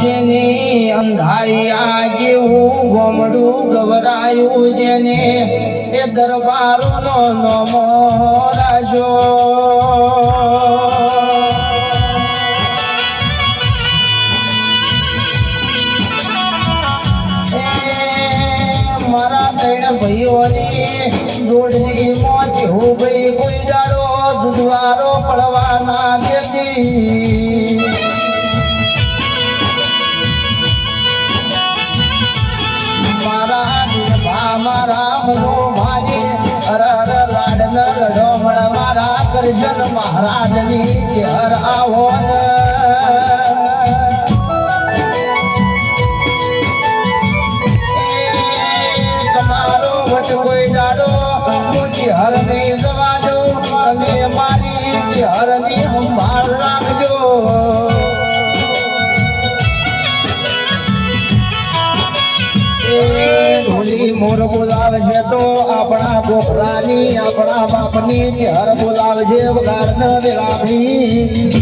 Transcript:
જેને અંધારિયા જેવું ગોમડું ગવરાયું જેને એ દરબારોનો નમો રાજો મારા ત્રણ ભાઈઓની જોડની મોત હું ભાઈ કોઈ જાડો જુદવારો પડવાના દેતી મારા મનો ભાજે હર લાડ ન લડો મળ મારા કરજન મહારાજની ચહેર આવો તમારો વટ કોઈ જાડો મોટી હર નહીં જવા દો અને મારી ચહેર ની સંભાળ રાખજો મોર બોલાવશે તો આપણા ગોખલાની આપણા બાપની હર બોલાવશે વગાર ન વેલાભી